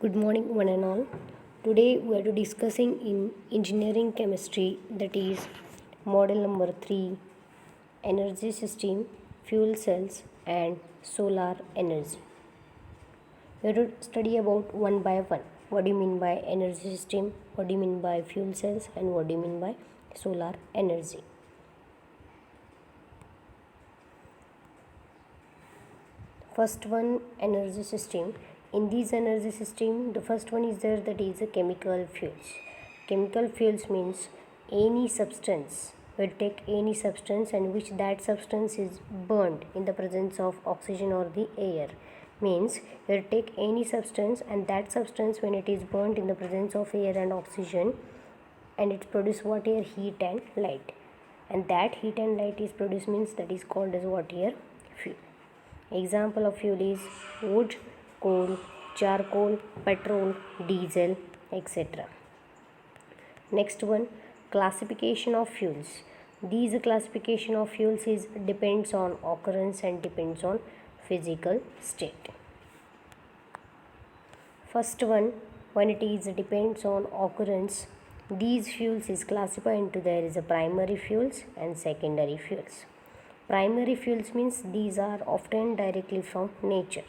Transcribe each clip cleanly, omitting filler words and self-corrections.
Good morning, one and all. Today we are discussing in engineering chemistry, that is model number 3, energy system, fuel cells and solar energy. We are to study about one by one. What do you mean by energy system? What do you mean by fuel cells? And what do you mean by solar energy? First one, energy system. In this energy system, the first one is there, that is a chemical fuels. Chemical fuels means any substance. We'll take any substance and which that substance is burned in the presence of oxygen or the air. Means we'll take any substance and that substance, when it is burnt in the presence of air and oxygen, and it produces what here? Heat and light. And that heat and light is produced, means that is called as what here? Fuel. Example of fuel is wood, coal, charcoal, petrol, diesel, etc. Next one, classification of fuels. These classification of fuels is depends on occurrence and depends on physical state. First one, when it is depends on occurrence, these fuels is classified into there is a primary fuels and secondary fuels. Primary fuels means these are obtained directly from nature.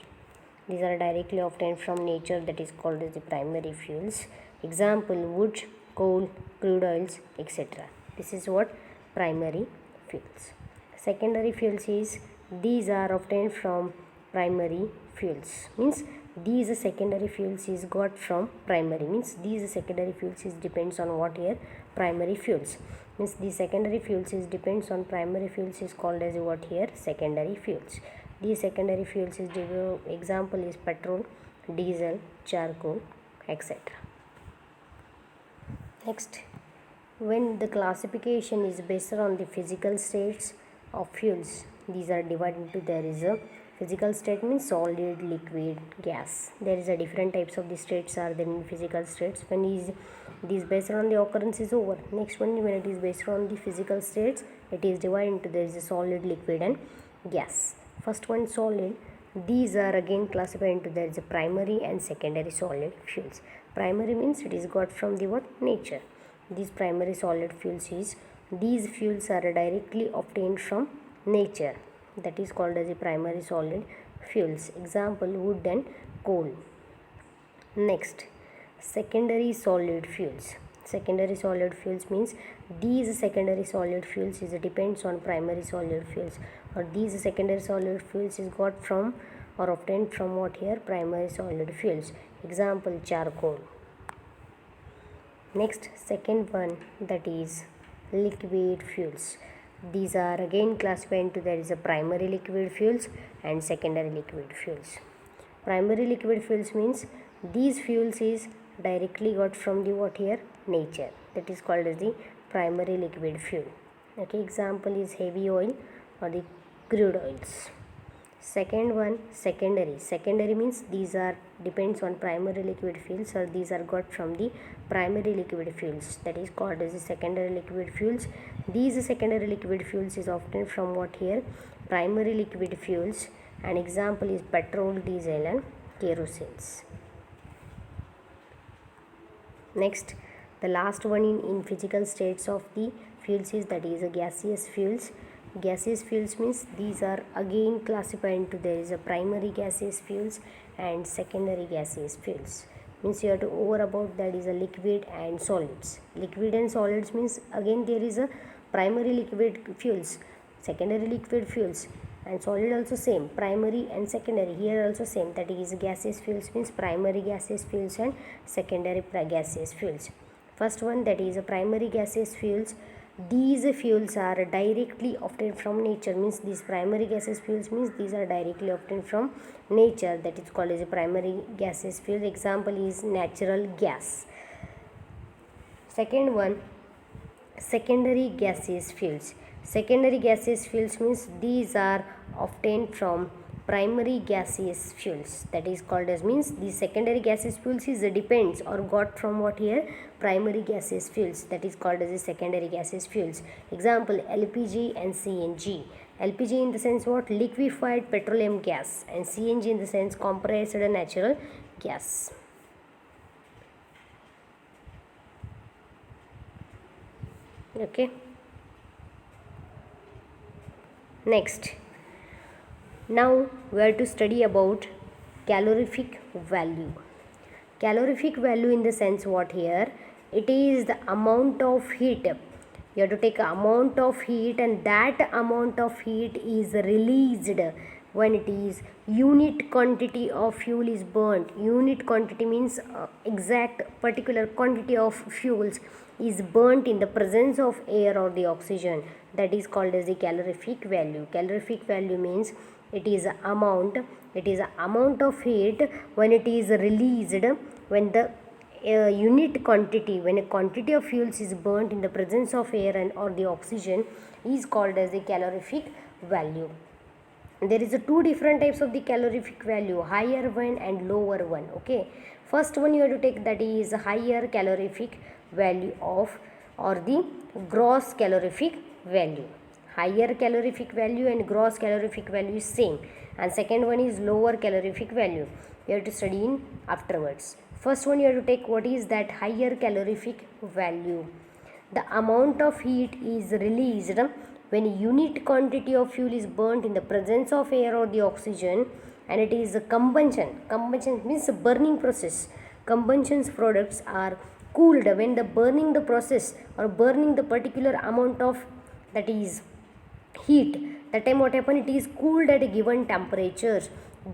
These are directly obtained from nature, that is called as the primary fuels. Example, wood, coal, crude oils, etc. This is what primary fuels. Secondary fuels is these are obtained from primary fuels. Means these secondary fuels is got from primary. Means these secondary fuels is depends on what here? Primary fuels. Means the secondary fuels is depends on primary fuels is called as what here? Secondary fuels. These secondary fuels is example is petrol, diesel, charcoal, etc. Next, when the classification is based on the physical states of fuels, these are divided into there is a physical state means solid, liquid, gas. There is a different types of the states are there in physical states. When is this based on the occurrence is over. Next one, when it is based on the physical states, it is divided into there is a solid, liquid and gas. First one, solid. These are again classified into there is a primary and secondary solid fuels. Primary means it is got from the what? Nature. These primary solid fuels is these fuels are directly obtained from nature, that is called as the primary solid fuels. Example, wood and coal. Next, secondary solid fuels. Secondary solid fuels means these secondary solid fuels is depends on primary solid fuels, or these secondary solid fuels is got from or obtained from what here? Primary solid fuels. Example, charcoal. Next, second one, that is liquid fuels. These are again classified into there is a primary liquid fuels and secondary liquid fuels. Primary liquid fuels means these fuels is directly got from the what here? Nature, that is called as the primary liquid fuel. Okay, example is heavy oil or the crude oils. Second one, secondary. Secondary means these are depends on primary liquid fuels, or these are got from the primary liquid fuels, that is called as the secondary liquid fuels. These secondary liquid fuels is often from what here? Primary liquid fuels. An example is petrol, diesel and kerosenes. Next, the last one in physical states of the fuels is that is a gaseous fuels. Gaseous fuels means these are again classified into there is a primary gaseous fuels and secondary gaseous fuels. Means you have to over about that is a liquid and solids. Liquid and solids means again there is a primary liquid fuels, secondary liquid fuels, and solid also same, primary and secondary. Here also same, that is gaseous fuels means primary gaseous fuels and secondary gaseous fuels. First one, that is a primary gaseous fuels. These fuels are directly obtained from nature. Means these primary gaseous fuels means these are directly obtained from nature, that is called as a primary gaseous fuel. Example is natural gas. Second one, secondary gaseous fuels. Secondary gaseous fuels means these are obtained from primary gaseous fuels, that is called as means the secondary gaseous fuels is depends or got from what here? Primary gaseous fuels, that is called as the secondary gaseous fuels. Example, LPG and CNG. LPG in the sense what? Liquefied petroleum gas, and CNG in the sense compressed natural gas. Okay. Next, now we are to study about calorific value. Calorific value in the sense what here? It is the amount of heat. You have to take amount of heat, and that amount of heat is released when it is unit quantity of fuel is burnt. Unit quantity means exact particular quantity of fuels is burnt in the presence of air or the oxygen. That is called as the calorific value. Calorific value means it is a amount of heat when it is released when the unit quantity, when a quantity of fuels is burnt in the presence of air and or the oxygen, is called as the calorific value. There is a two different types of the calorific value, higher one and lower one. Okay, first one you have to take, that is higher calorific value of or the gross calorific value. Higher calorific value and gross calorific value is same, and second one is lower calorific value. You have to study in afterwards. First one you have to take, what is that higher calorific value? The amount of heat is released when a unit quantity of fuel is burnt in the presence of air or the oxygen, and it is a combustion. Combustion means a burning process. Combustion products are cooled when the burning the process or burning the particular amount of, that is heat. That time what happen, it is cooled at a given temperature.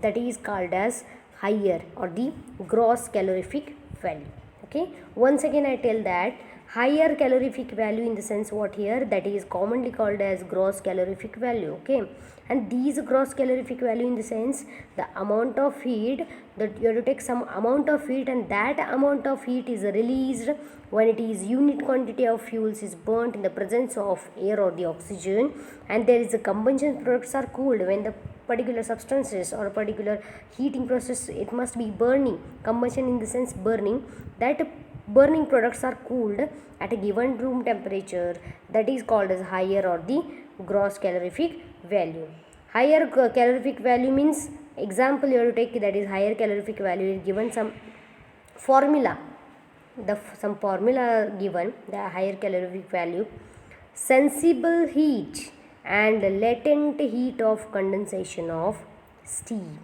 That is called as higher or the gross calorific value. Okay, once again I tell that higher calorific value in the sense what here, that is commonly called as gross calorific value. Okay, and these gross calorific value in the sense the amount of heat, that you have to take some amount of heat, and that amount of heat is released when it is unit quantity of fuels is burnt in the presence of air or the oxygen, and there is a combustion products are cooled when the particular substances or particular heating process, it must be burning. Combustion in the sense burning, that burning products are cooled at a given room temperature. That is called as higher or the gross calorific value. Higher calorific value means, example you have to take, that is higher calorific value is given some formula. Some formula given, the higher calorific value: sensible heat and latent heat of condensation of steam.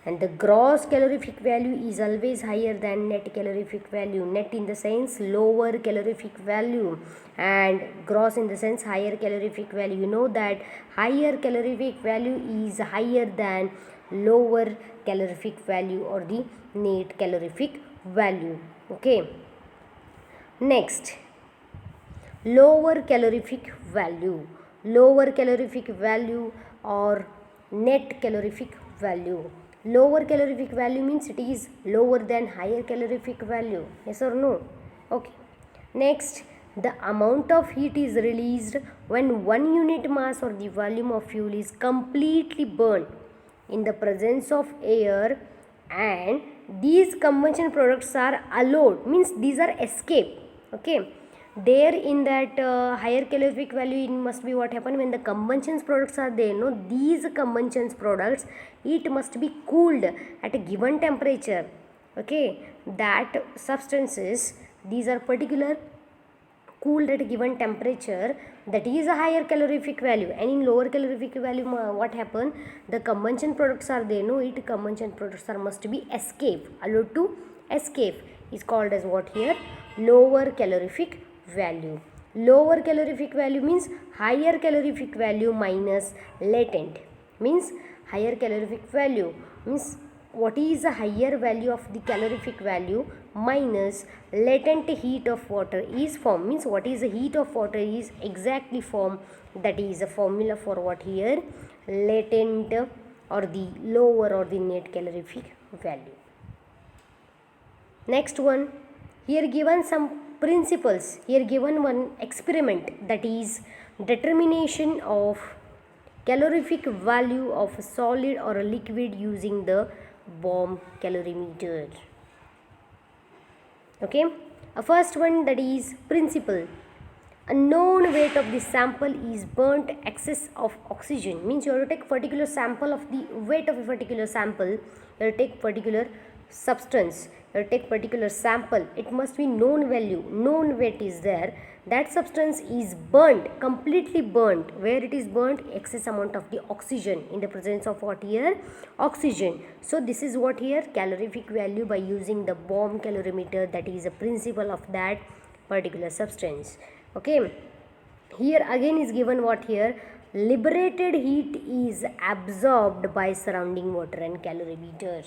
And the gross calorific value is always higher than net calorific value. Net in the sense lower calorific value, and gross in the sense higher calorific value. You know that higher calorific value is higher than lower calorific value or the net calorific value. Okay, next, lower calorific value. Lower calorific value or net calorific value. Lower calorific value means it is lower than higher calorific value. Yes or no? Okay, next, the amount of heat is released when 1 unit mass or the volume of fuel is completely burned in the presence of air, and these combustion products are allowed, means these are escape. Okay, there in that higher calorific value, it must be what happen when the combustion products are there. No, these combustion products, it must be cooled at a given temperature. Okay, that substances, these are particular cooled at a given temperature, that is a higher calorific value. And in lower calorific value, what happen, the combustion products are there. No, it combustion products are must be escape, allowed to escape, is called as what here, lower calorific value. Lower calorific value means higher calorific value minus latent, means higher calorific value means what is the higher value of the calorific value minus latent heat of water is formed, means what is the heat of water is exactly formed. That is a formula for what here, latent or the lower or the net calorific value. Next one, here given some principles, here given one experiment, that is determination of calorific value of a solid or a liquid using the Bohm calorimeter. Okay, a first one, that is principle. A known weight of the sample is burnt excess of oxygen, means you have to take particular sample of the weight of a particular sample, you have to take particular substance, you take particular sample, it must be known value, known weight is there. That substance is burnt, completely burnt. Where it is burnt? Excess amount of the oxygen, in the presence of what here? Oxygen. So this is what here? Calorific value by using the bomb calorimeter, that is a principle of that particular substance. Okay, here again is given what here? Liberated heat is absorbed by surrounding water and calorimeter.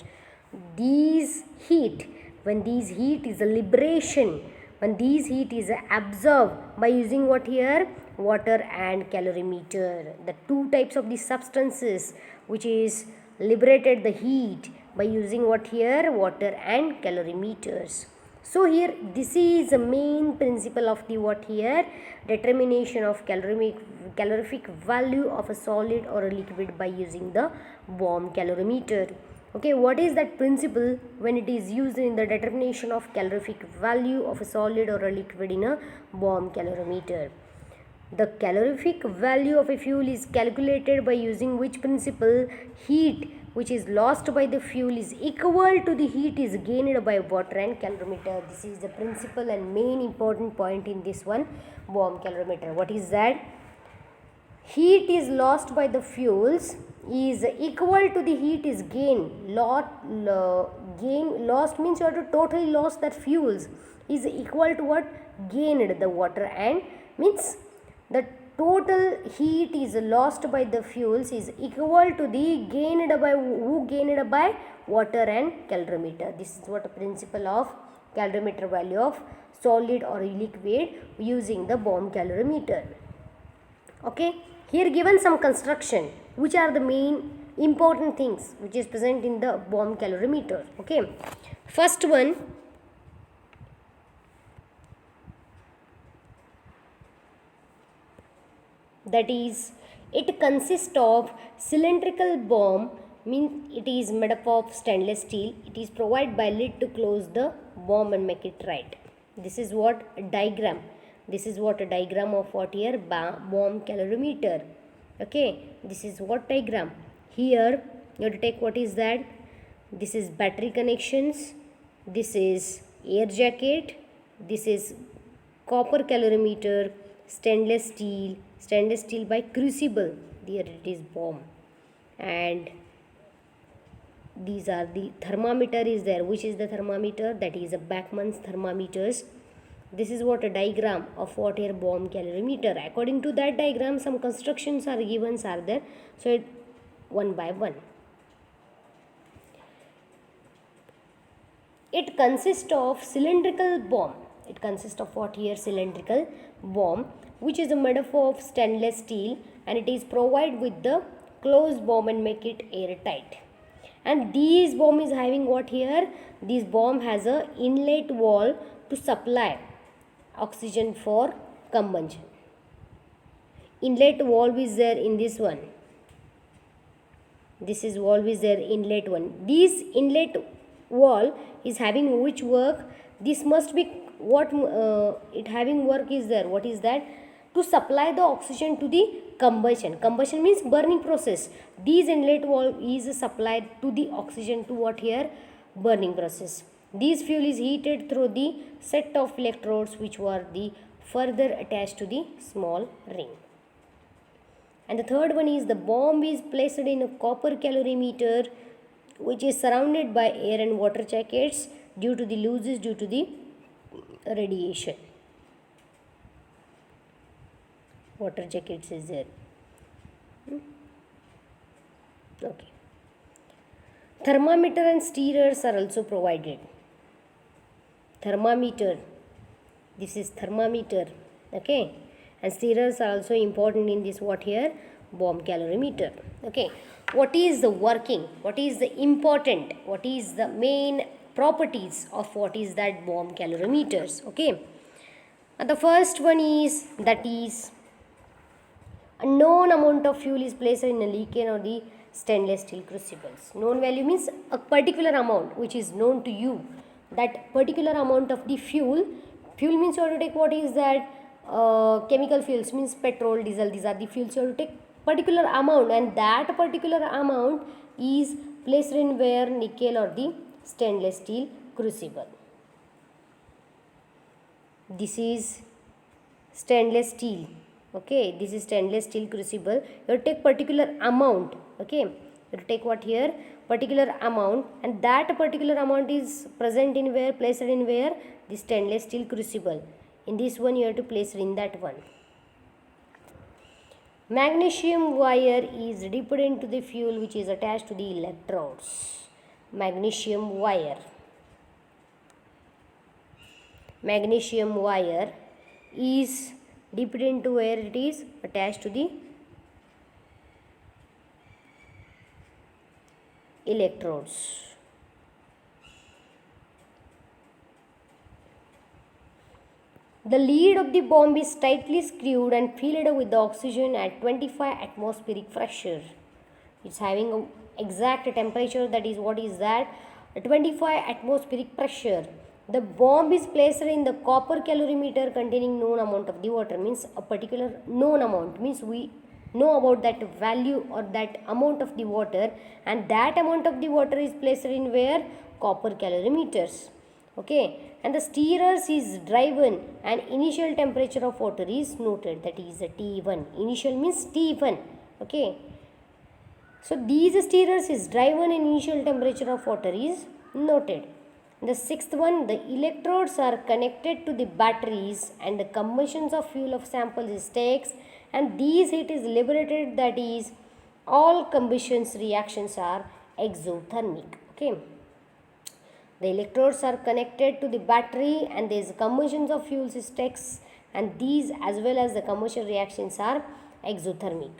These heat, when these heat is a liberation, when these heat is absorbed by using what here? Water and calorimeter. The two types of the substances which is liberated the heat by using what here? Water and calorimeters. So here this is the main principle of the what here? Determination of calorific value of a solid or a liquid by using the bomb calorimeter. Okay, what is that principle when it is used in the determination of calorific value of a solid or a liquid in a bomb calorimeter? The calorific value of a fuel is calculated by using which principle? Heat which is lost by the fuel is equal to the heat is gained by water and calorimeter. This is the principle and main important point in this one, bomb calorimeter. What is that? Heat is lost by the fuels is equal to the heat is gained. Lost means you have to totally lost that fuels is equal to what? Gained, the water, and means the total heat is lost by the fuels is equal to the gained by water and calorimeter. This is what a principle of calorimeter value of solid or liquid using the bomb calorimeter. Okay, here given some construction, which are the main important things which is present in the bomb calorimeter. Okay, first one, that is, it consists of cylindrical bomb, means it is made up of stainless steel. It is provided by lid to close the bomb and make it right. This is what a diagram. This is what a diagram of what here? Bomb calorimeter. Okay, this is what diagram. Here you have to take what is that? This is battery connections. This is air jacket. This is copper calorimeter, stainless steel by crucible. Here it is bomb, and these are the thermometer is there. Which is the thermometer? That is a Bachmann's thermometers. This is what a diagram of what here? Bomb calorimeter. According to that diagram, some constructions are given are there. So it one by one. It consists of cylindrical bomb. It consists of what here? Cylindrical bomb, which is made up of stainless steel, and it is provided with the closed bomb and make it airtight. And this bomb is having what here? This bomb has a inlet valve to supply oxygen for combustion. Inlet valve is there in this one. This is valve is there, inlet one. This inlet valve is having which work? This must be what it having work is there. What is that? To supply the oxygen to the combustion. Combustion means burning process. This inlet valve is supplied to the oxygen to what here? Burning process. This fuel is heated through the set of electrodes which were the further attached to the small ring. And the third one is the bomb is placed in a copper calorimeter which is surrounded by air and water jackets due to the losses due to the radiation. Water jackets is there. Okay. Thermometer and stirrers are also provided. Thermometer, this is thermometer. Okay, and stirrers are also important in this what here? Bomb calorimeter. Okay, what is the working? What is the important? What is the main properties of what is that bomb calorimeters? Okay, and the first one is that is a known amount of fuel is placed in a leaken or the stainless steel crucibles. Known value means a particular amount which is known to you. That particular amount of the fuel means you have to take what is that? Chemical fuels means petrol, diesel, these are the fuels. You have to take particular amount, and that particular amount is placed in where? Nickel or the stainless steel crucible. This is stainless steel. Okay, this is stainless steel crucible. You take particular amount. Okay, you take what here, particular amount, and that particular amount is present in where, placed in where, the stainless steel crucible. In this one you have to place it in that one. Magnesium wire is dipped into the fuel which is attached to the electrodes. Magnesium wire. Magnesium wire is dipped into where it is attached to the electrodes. The lid of the bomb is tightly screwed and filled with the oxygen at 25 atmospheric pressure. It's having an exact temperature, that is, what is that? 25 atmospheric pressure. The bomb is placed in the copper calorimeter containing known amount of the water. Means a particular known amount, means we know about that value or that amount of the water, and that amount of the water is placed in where? Copper calorimeters. Okay, and the stirrers is driven and initial temperature of water is noted, that is a T1. Initial means T1. Okay, so these stirrers is driven and initial temperature of water is noted. The sixth one, the electrodes are connected to the batteries and the combustions of fuel of samples is takes, and these heat is liberated, that is all combustions reactions are exothermic. Okay, the electrodes are connected to the battery and there is combustions of fuels is takes, and these as well as the combustion reactions are exothermic.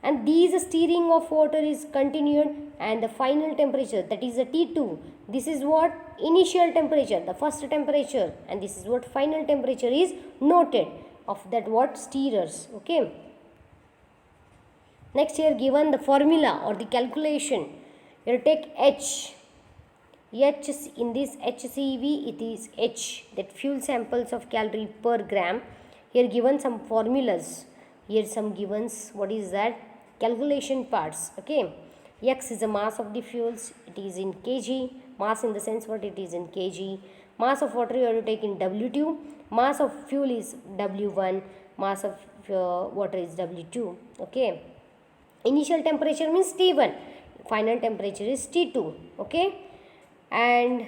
And these steering of water is continued, and the final temperature, that is a T2. This is what initial temperature, the first temperature, and this is what final temperature is noted of that what stirrers. Okay. Next here given the formula or the calculation. You take H. H in this HCV, it is H, that fuel samples of calorie per gram. Here given some formulas. Here some givens. What is that? Calculation parts. Okay. X is the mass of the fuels. It is in kg. Mass in the sense what it is in kg. Mass of water you have to take in W2. Mass of fuel is W1. Mass of water is W2. Okay. Initial temperature means T1. Final temperature is T2. Okay. And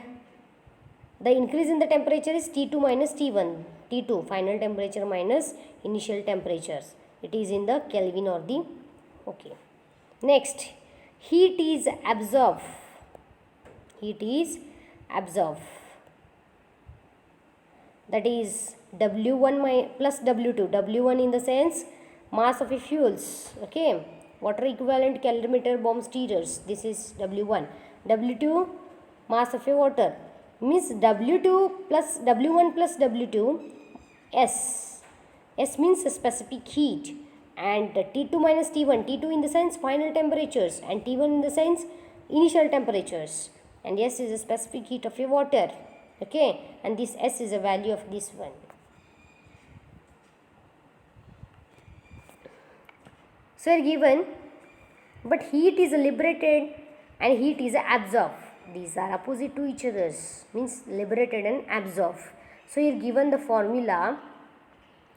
the increase in the temperature is T2 minus T1. T2 final temperature minus initial temperatures. It is in the Kelvin or the. Okay. Next, heat is absorbed. Heat is absorbed. That is W1 plus W2. W1 in the sense mass of a fuels. Okay. Water equivalent calorimeter bomb stirrers. This is W1. W2 mass of a water, means W2 plus W1 plus W2 S. S means specific heat, and T2 minus T1. T2 in the sense final temperatures and T1 in the sense initial temperatures, and S is a specific heat of a water. Okay, and this S is a value of this one. So given, but heat is liberated and heat is absorbed. These are opposite to each other, means liberated and absorbed. So here given the formula,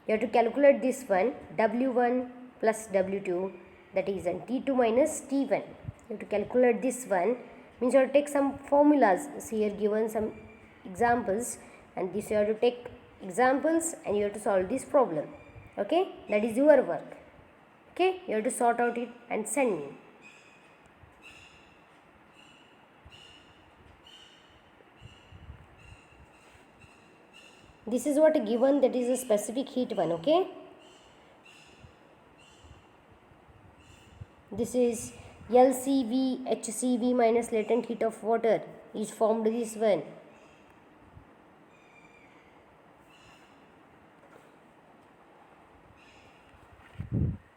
you have to calculate this one, W1 plus W2, that is an T2 minus T1. You have to calculate this one, means you have to take some formulas. See here given some examples, and this you have to take examples and you have to solve this problem. Okay, that is your work. Okay, you have to sort out it and send me. This is what given, that is a specific heat one. Okay, this is LCV HCV minus latent heat of water is formed this one.